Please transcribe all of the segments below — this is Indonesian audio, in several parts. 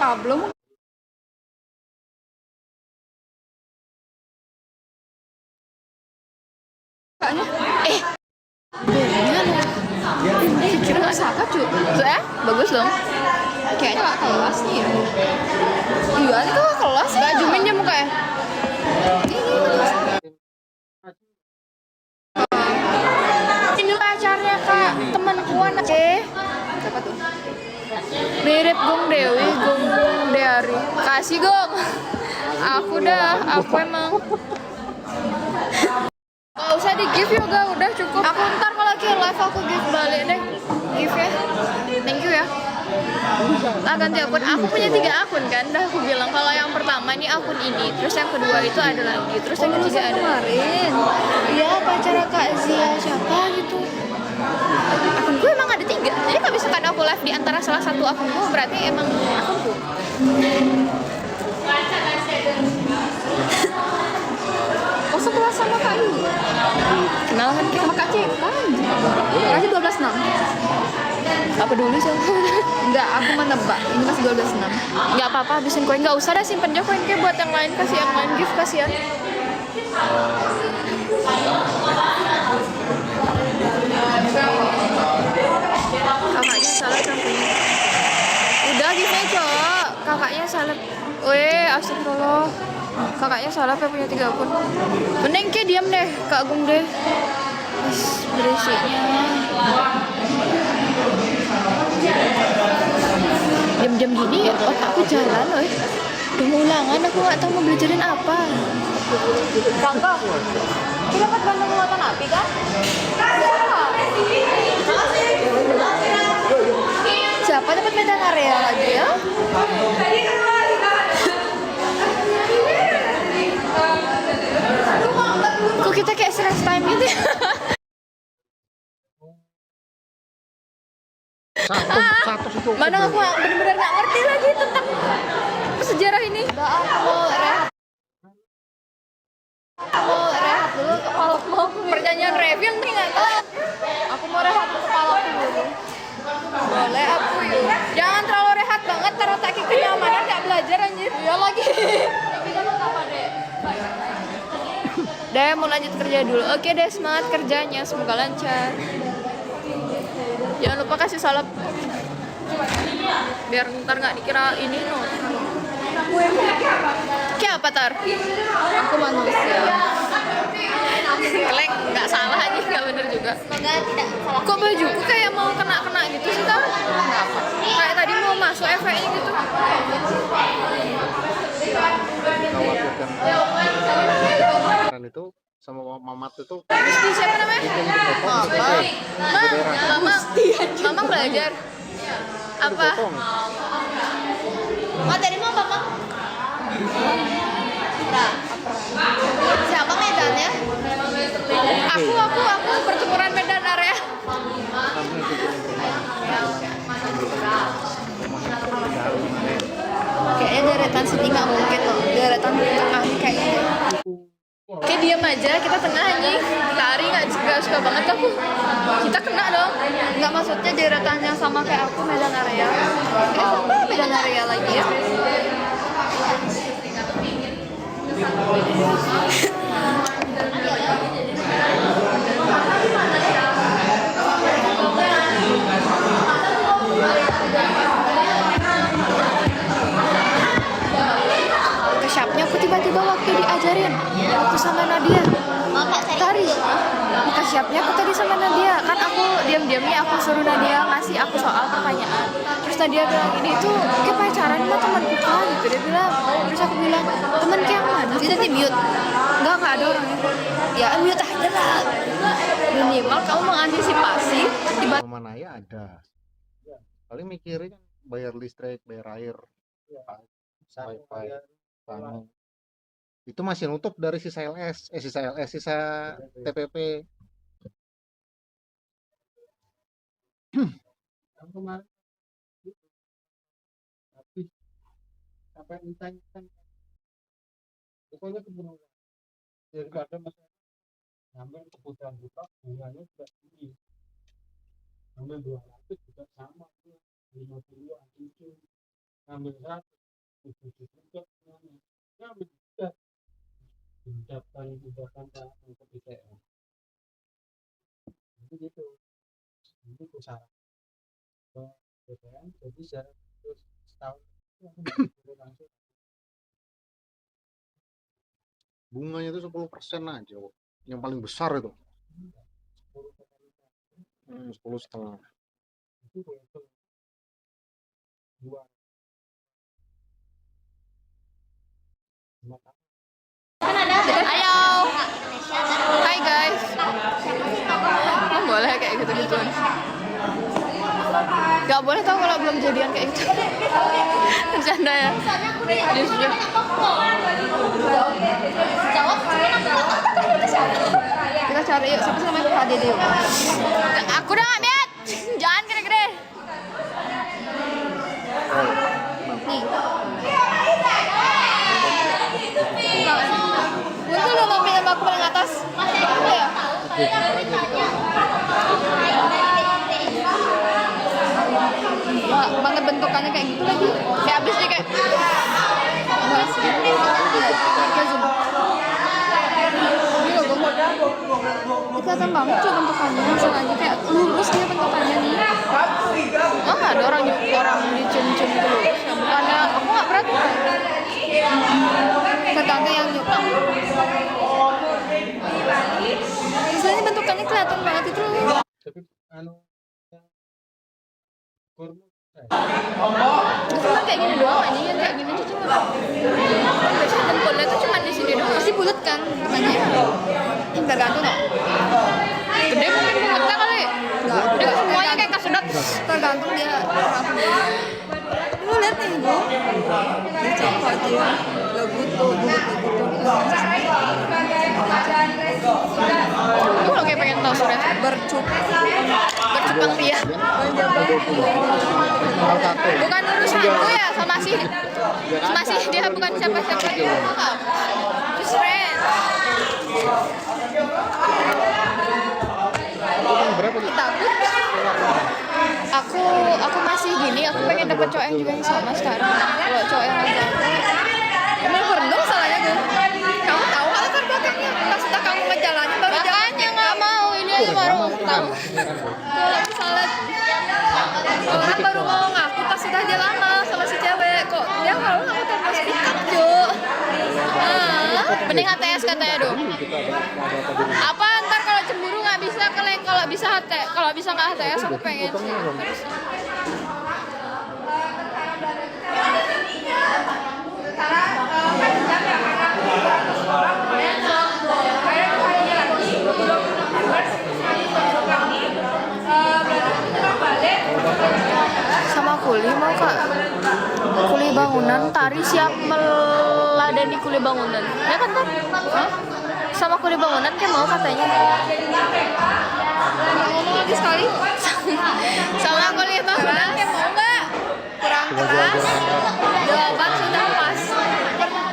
Belum. Kayaknya. Kira nggak sangka cuy. Bagus dong. Kayaknya nggak kelas nih ya. Iya, itu nggak kelas. Nggak jumin dia mukanya. Ini pacarnya kak, temanku anak siapa tuh? Mirip Gong Dewi, Gong Deari. Kasih Gong. Aku emang. Gak usah di give yoga, udah cukup. Aku ntar kalau lagi live aku give balik deh. Give ya. Thank you ya. Ganti akun. Aku punya 3 akun kan. Dah aku bilang kalau yang pertama ini akun ini, terus yang kedua itu ada lagi, terus yang ketiga ada kemarin. Iya, pacar Kak Zia siapa gitu. Akunku emang ada 3. Jadi kalau misalkan aku live di antara salah satu akunku, berarti emang akunku. Oh, sekelas sama Kak Yu. Kenal kan kita sama Kak Cik kan? Kak Cik 12.6. Apa dulu sih? Enggak, aku menebak. Ini masih 12.6. Enggak apa-apa, habisin koin. Enggak usah dah simpen aja koin kayak buat yang lain, kasih yang lain gift kasihan. Kakaknya salah kan punya. Udah giftnya cok. Kakaknya salah. Weh, astagfirullah. Kakaknya salah punya 3 akun. Mending kayak diam deh, Kak Agung deh. Berisiknya. Jam-jam gini otakku jalan loh. Udah ulangan, aku nggak tahu mau belajarin apa. Rangga, kita dapat bandeng muatan api kan? Siapa dapat medan area lagi ya? Kok kita kayak stress time gitu ya? Mana aku bener-bener nggak ngerti lagi tentang sejarah ini. Mau rehat dulu kepalaku. Perjanjian review nih nggak tahu. Aku mau rehat kepalaku dulu. Boleh aku yuk. Jangan terlalu rehat banget, taruh kaki kenyamanan nggak belajar anjir. Iya lagi. Deh mau lanjut kerja dulu. Oke deh, semangat kerjanya, semoga lancar. Jangan lupa kasih salep biar ntar nggak dikira ini no. Kayak apa tar? Aku manusia. Keleng nggak salah aja, nggak bener juga. Kok bajuku kayak mau kena gitu sih tar? Kayak tadi mau masuk efeknya gitu. Dan itu sama Mamat itu Gusti siapa namanya? Mama belajar apa? Tadi mau apa? Siapa medannya? Aku pertempuran medan area. Kayaknya deretan sini nggak mungkin loh. Deretan tengah nih kayaknya. Kayak diam aja, kita tengah anjing. Lari nggak suka banget aku. Kita kena dong. Nggak maksudnya deretannya sama kayak aku medan area. Sama medan area lagi ya. Kesyapnya aku tiba-tiba waktu diajarin waktu sama Nadia tari. Kesyapnya aku tadi sama Nadia kan, aku diam-diamnya aku suruh Nadia ngasih aku soal pertanyaan, terus Nadia bilang ini tuh kayak pacaran sama temanku kan gitu. Dia bilang, terus aku bilang teman kayak mana? Dia di mute. Nggak ada orangnya. Ya mute aja lah. Minimal kamu mengantisipasi tiba. Mama Naya ada. Paling mikirin bayar listrik, bayar air, wifi, bangun. Itu masih nutup dari sisa sisa TPP. Tapi sampai intan pokoknya keburu ya nggak ada masalah. Ngambil kebutuhan kita bunganya sudah tinggi, ngambil 200 juga sama 50 itu, ngambil 100 Ya, sudah ucapan untuk ITM itu gitu, ini usaha ke BPN, jadi jarak terus setahun itu aku bisa langsung Bunganya itu 10% aja kok. Yang paling besar itu 10 10,5. itu untuk dua lima tahun. Ayo. Hai guys. Oh, boleh kayak gitu-gitu. Gak boleh tau kalau belum jadian kayak gitu. Bercanda ya. Justru. Kita cari yuk. Siapa sih namanya Kak Dede yuk. Aku udah gak lihat. Jangan gede-gede. Nih. Betul lo ngambil sama aku paling atas. Apa ya? Wah, banget bentukannya kayak gitu lagi. Kayak abis nih kayak. Enggak sih. Kayak zoom. Ini loh, ini kelihatan banget tuh bentukannya. Misalnya kayak lurus dia bentukannya nih. Oh, ada orang di cium-cium gitu loh. Bukannya aku nggak berat. Tergantung yang nyuka. Misalnya bentukannya kelihatan banget itu. Tapi anu yang kurma Itu cuma kayak gini doang aja, yang kayak gini tuh cuma. Biasanya dengkulnya tuh cuma di sini doang. Pasti bulat kan, makanya. Tergantung nggak? Gede mungkin bulatnya kali. Nggak. Udah semuanya kayak kasudot. Tergantung dia. Lu lihat nih bu. Dia coklat ya. Gak butuh, bulat gak butuh. Gue lo kayak pengen tahu surat bercupang dia. Bukan urusanku ya sama sih dia bukan siapa-siapa dia. Just friend. Berapa nih? Takut. Aku masih gini, aku pengen dapet cowok yang juga yang sama sekarang. Kalau cowok yang lain emang perlu salahnya gue. Kamu tahu kan latar belakangnya? Pas sudah kamu ngejalanin baru makanya nggak mau ini aja baru tahu. Kalau misalnya orang baru mau ngaku pas sudah dia lama sama si cewek kok dia kalau ngaku tanpa speak Jo. Mending HTS katanya dong. Apa ntar kalau cemburu nggak bisa kalau bisa nggak HTS aku pengen sih. Sama kuli mau kak kuli bangunan tari siap meladeni kuli bangunan ya kan kan sama kuli bangunan kayak mau katanya ngomong lagi sekali sama kuli bangunan kayak mau nggak kurang keras jawaban sudah pas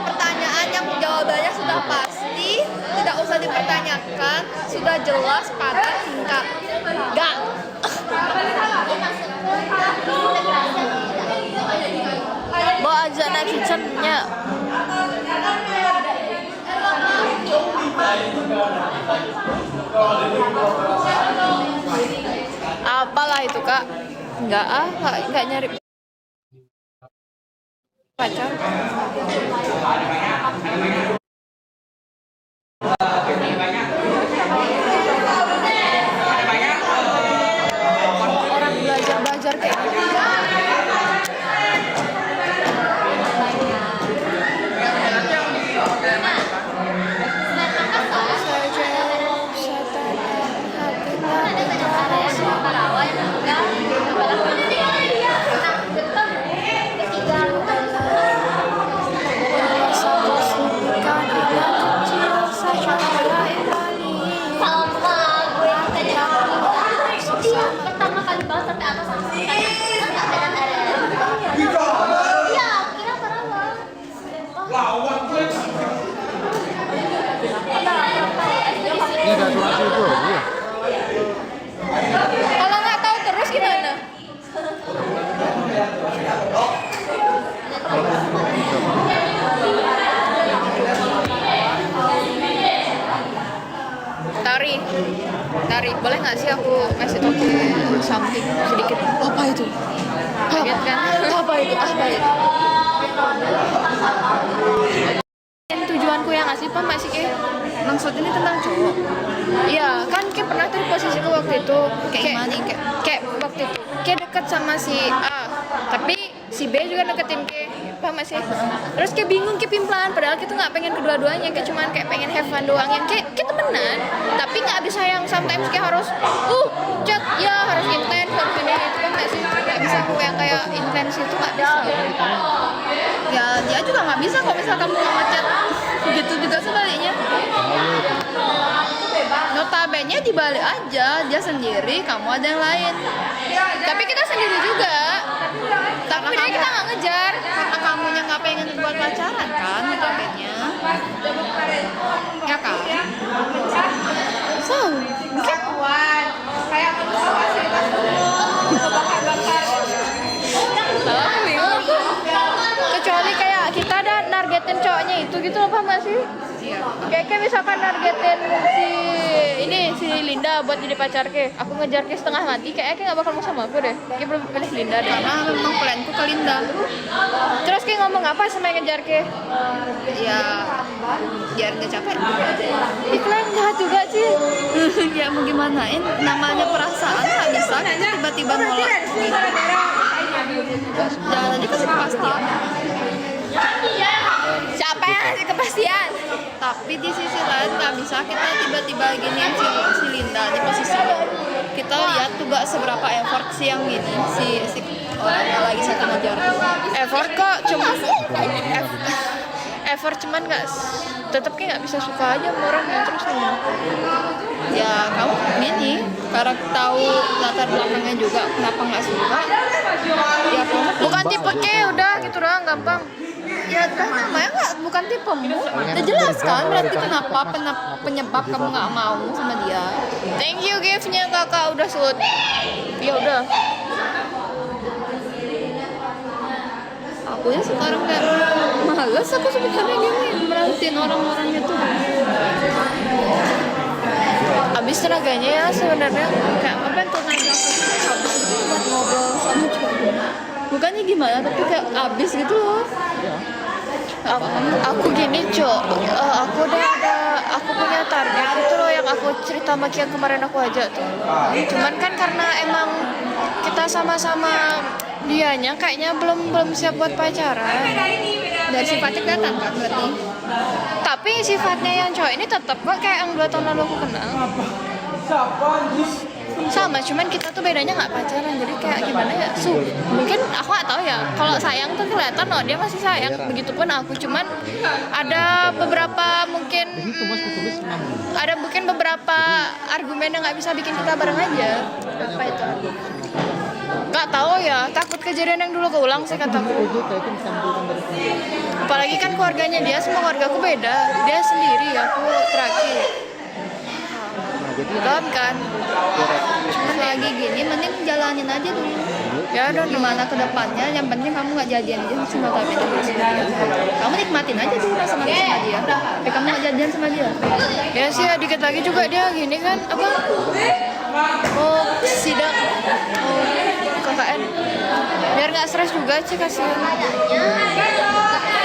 pertanyaan yang jawabannya sudah pasti tidak usah dipertanyakan sudah jelas padat singkat nggak bawa aja naik kitchennya apalah itu kak nggak nyari pacar orang belajar kayak gitu. Tari, boleh nggak sih aku ngasih tau something sedikit? Apa itu? Kaget kan? Apa itu? Tujuanku yang ngasih apa masih maksud ini tentang cowok. Iya, kan kayak pernah tuh di posisiku waktu itu kayak gimana kayak waktu itu kayak deket sama si A, tapi si B juga deketin ke paham masih. Terus kayak bingung kayak pimplan, padahal kita nggak pengen kedua-duanya, kayak cuman kayak pengen have fun doang, yang kayak temenan tapi nggak bisa yang sometimes kayak harus chat ya harus intens harus ini itu kan nggak sih, nggak bisa aku yang kayak intens itu nggak bisa. Ya dia juga nggak bisa kalau misal kamu nggak ngechat gitu juga sebaliknya. Notabene dibalik aja, dia sendiri, kamu ada yang lain. Tapi kita sendiri juga. Tapi dia kita nggak ngejar. Karena kamunya nggak pengen buat pacaran kan, notabene. Ya kan? So, mungkin kecuali kayak kita ada nargetin cowoknya itu gitu apa nggak sih? Iya. Kayak misalkan nargetin si Linda buat jadi pacar ke, aku ngejar ke setengah mati, kayaknya nggak bakal mau sama aku deh. Kayak belum pilih Linda deh. Karena memang planku ke Linda. Terus kayak ngomong apa sama yang ngejar ke? Ya, biar nggak capek. Iklan jahat juga sih. Ya mau gimanain? Namanya perasaan nggak bisa kita tiba-tiba nolak. Jangan aja kasih kepastian. Siapa yang ngasih kepastian? Tapi di sisi lain nggak bisa kita tiba-tiba gini si Linda di posisinya. Kita lihat juga seberapa effort si yang gini si orang yang lagi satu ngejar. Effort kok cuma effort cuman nggak tetap kayak nggak bisa suka aja sama orang yang terus nih. Ya kamu gini karena tahu latar belakangnya juga kenapa nggak suka. Ya kamu bukan tipe ke udah gitu doang gampang. Ya kan namanya nggak bukan tipemu. Udah jelas kan berarti kenapa penyebab kamu nggak mau sama dia. Thank you gift-nya kakak udah shoot. Ya udah. Aku ya sekarang kayak males aku sebenarnya gini merhatiin orang-orangnya tuh. Habis tenaganya ya sebenarnya kayak apa yang tenaga aku tuh habis itu buat ngobrol sama cowok. Bukannya gimana tapi kayak habis gitu loh. Aku gini aku punya target itu loh yang aku cerita sama Kia kemarin aku ajak tuh. Cuman kan karena emang kita sama-sama dianya kayaknya belum siap buat pacaran. Dari sifatnya kelihatan kan berarti. Tapi sifatnya yang cowok ini tetap kok kayak yang 2 tahun lalu aku kenal. Sama, cuman kita tuh bedanya nggak pacaran, jadi kayak gimana ya? Mungkin aku nggak tahu ya. Kalau sayang tuh kelihatan loh, dia masih sayang. Begitupun aku, cuman ada beberapa beberapa argumen yang nggak bisa bikin kita bareng aja. Apa itu? Nggak tahu ya, takut kejadian yang dulu keulang sih kataku. Apalagi kan keluarganya dia sama keluargaku beda. Dia sendiri, aku terakhir. Paham kan? Cuman lagi gini, mending jalanin aja dulu. Ya udah gimana ke depannya, yang penting kamu nggak jadian aja sama tapi itu dia. Kamu nikmatin aja dulu rasa manis sama dia. Tapi kamu nggak jadian sama dia. Ya sih, ya, dikit lagi juga dia gini kan apa? Sidang. KKN. Biar nggak stres juga sih kasihan.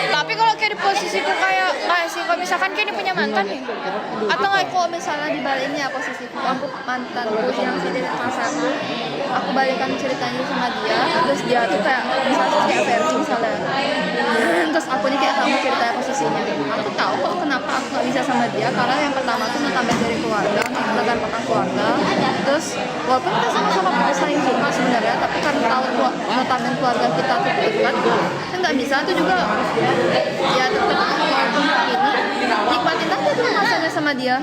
Tapi kalau kayak di posisiku kayak nggak sih, kalau misalkan kayak ini punya mantan nih, atau nggak kalau misalnya dibaliknya posisiku aku mantanku yang sini pasangan, aku balikan ceritanya sama dia, terus dia tuh kayak misalnya kayak versi misalnya, terus aku nih kayak kamu ceritanya posisinya, aku tahu kok kenapa aku nggak bisa sama dia, karena yang pertama tuh notabene dari keluarga, latar belakang keluarga, terus walaupun kita sama-sama saling suka sebenarnya, tapi karena tahu notabene keluarga kita tuh dekat, kan nggak bisa tuh juga. Ya tetap walaupun ini nikmatin aja dulu masanya sama dia,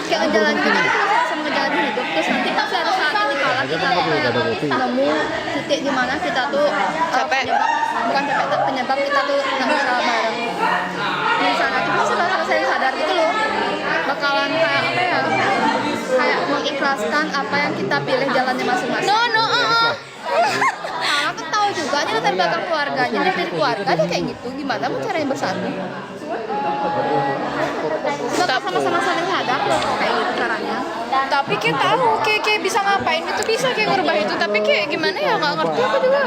kayak ngejalanin kita itu sama ngejalanin hidup. Terus nanti pasti ada saatnya di kala kita kayak nemu titik di mana kita tuh capek, bukan capek, penyebab kita tuh nggak bisa bareng di sana tuh pasti bakal saya sadar gitu loh, bakalan kayak apa ya, kayak mengikhlaskan apa yang kita pilih jalannya masing-masing. Karena aku tahu juga nih latar belakang keluarganya, dari keluarga dia kayak gitu, gimana mau caranya bersatu? Kita sama-sama saling sadar loh kok kayak gitu caranya. Tapi kayak tahu kayak bisa ngapain itu, bisa kayak ngerubah itu, tapi kayak gimana ya nggak ngerti aku juga.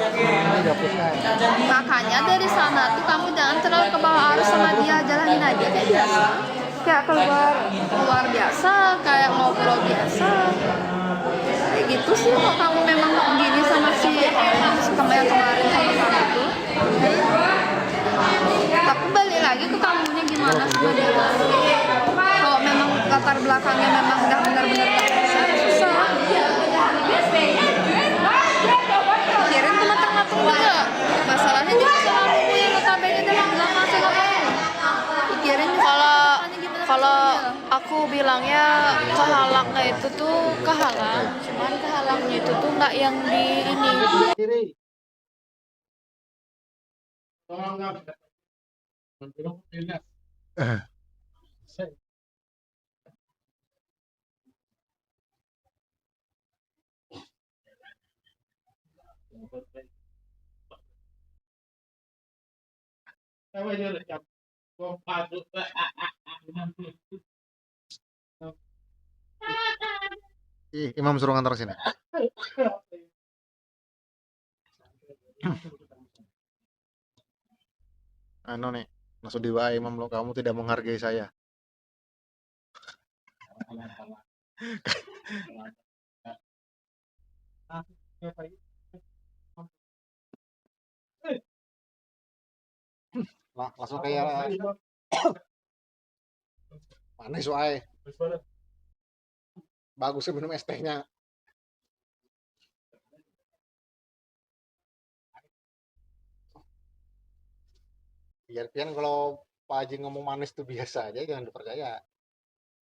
Ini dihapuskan. Makanya dari sana tuh kamu jangan terlalu ke bawah arus sama dia, jalanin aja kayak biasa. Kayak keluar keluar biasa, kayak ngobrol biasa. Kayak gitu sih kok kamu memang gini sama si sama yang kemarin sama kamu tuh. Tapi balik lagi ke kamunya gimana sama dia. Kalau memang latar belakangnya memang udah benar-benar gak bisa, susah. Pikirin tuh matang-matang juga. Masalahnya juga sama buku yang notabene dia nggak masuk apa. Pikirin juga matang-matangnya gimana Kalau sama dia. aku bilangnya kehalangnya itu tuh kehalang, cuman kehalangnya itu tuh nggak yang di ini. Kiri. Tolong nggak? Belum jelas. Saya apa aja udah jam 4. Ih, Imam suruh ngantar sini. Anu nih, masuk di WA Imam lo, kamu tidak menghargai saya. Langsung kayak manis wae. Bagus sih minum es tehnya. Biar pian kalau Pak Haji ngomong manis tuh biasa aja, jangan dipercaya.